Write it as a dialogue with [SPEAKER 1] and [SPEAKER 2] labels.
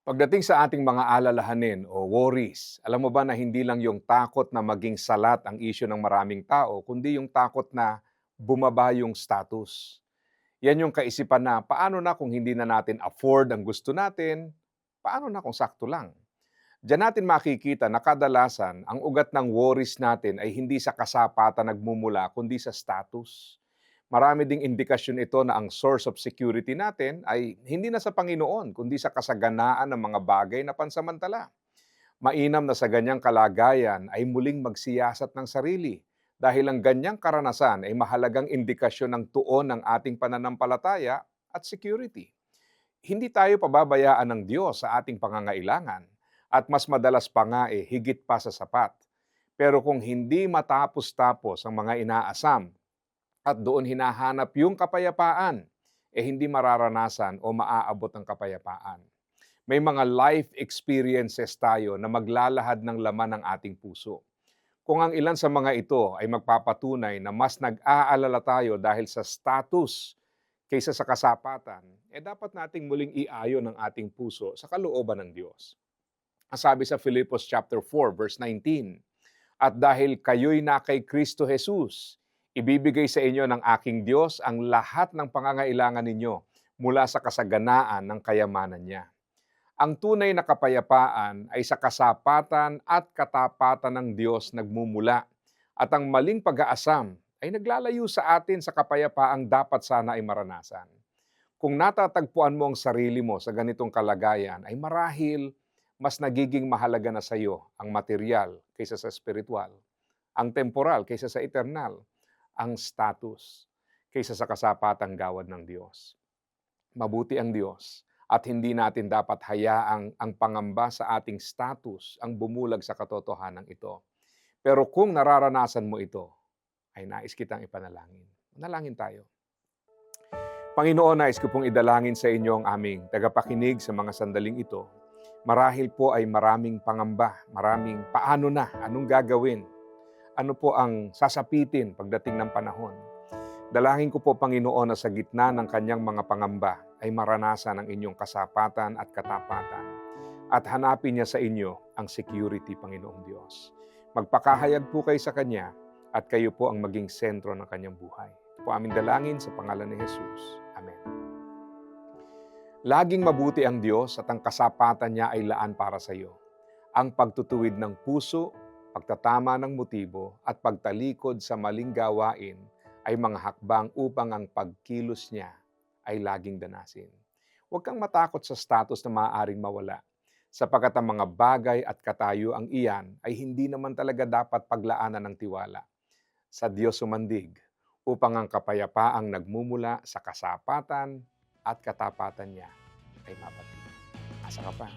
[SPEAKER 1] Pagdating sa ating mga alalahanin o worries, alam mo ba na hindi lang yung takot na maging salat ang issue ng maraming tao, kundi yung takot na bumaba yung status. Yan yung kaisipan na paano na kung hindi na natin afford ang gusto natin, paano na kung sakto lang. Diyan natin makikita na kadalasan ang ugat ng worries natin ay hindi sa kasapatan nagmumula kundi sa status. Marami ding indikasyon ito na ang source of security natin ay hindi na sa Panginoon kundi sa kasaganaan ng mga bagay na pansamantala. Mainam na sa ganyang kalagayan ay muling magsiyasat ng sarili dahil ang ganyang karanasan ay mahalagang indikasyon ng tuon ng ating pananampalataya at security. Hindi tayo pababayaan ng Diyos sa ating pangangailangan at mas madalas pa nga higit pa sa sapat. Pero kung hindi matapos-tapos ang mga inaasam at doon hinahanap yung kapayapaan, hindi mararanasan o maaabot ang kapayapaan. May mga life experiences tayo na maglalahad ng laman ng ating puso. Kung ang ilan sa mga ito ay magpapatunay na mas nag-aalala tayo dahil sa status kaysa sa kasapatan, dapat nating muling iayon ang ating puso sa kalooban ng Diyos. Ang sabi sa Filipos chapter 4 verse 19, "At dahil kayo'y na kay Kristo Jesus, ibibigay sa inyo ng aking Diyos ang lahat ng pangangailangan ninyo mula sa kasaganaan ng kayamanan niya." Ang tunay na kapayapaan ay sa kasapatan at katapatan ng Diyos nagmumula, at ang maling pag-aasam ay naglalayo sa atin sa kapayapaang dapat sana ay maranasan. Kung natatagpuan mo ang sarili mo sa ganitong kalagayan, ay marahil mas nagiging mahalaga na sa iyo ang material kaysa sa spiritual, ang temporal kaysa sa eternal, ang status kaysa sa kasapatang gawad ng Diyos. Mabuti ang Diyos at hindi natin dapat hayaang ang pangamba sa ating status ang bumulag sa katotohanan ito. Pero kung nararanasan mo ito, ay nais kitang ipanalangin. Manalangin tayo. Panginoon, nais ko pong idalangin sa inyo ang aming tagapakinig sa mga sandaling ito. Marahil po ay maraming pangamba, maraming paano na, anong gagawin, ano po ang sasapitin pagdating ng panahon. Dalangin ko po, Panginoon, na sa gitna ng kanyang mga pangamba ay maranasan ang inyong kasapatan at katapatan at hanapin niya sa inyo ang security, Panginoong Diyos. Magpakahayag po kayo sa Kanya at kayo po ang maging sentro ng Kanyang buhay. Ito po aming dalangin sa pangalan ni Jesus. Amen. Laging mabuti ang Diyos at ang kasapatan niya ay laan para sa iyo. Ang pagtutuwid ng puso, pagtatama ng motibo at pagtalikod sa maling gawain ay mga hakbang upang ang pagkilos niya ay laging danasin. Huwag kang matakot sa status na maaaring mawala, sapagkat ang mga bagay at katayuang iyan ay hindi naman talaga dapat paglaanan ng tiwala. Sa Diyos sumandig, upang ang kapayapaang nagmumula sa kasapatan at katapatan niya ay mapatid. Asa ka pa?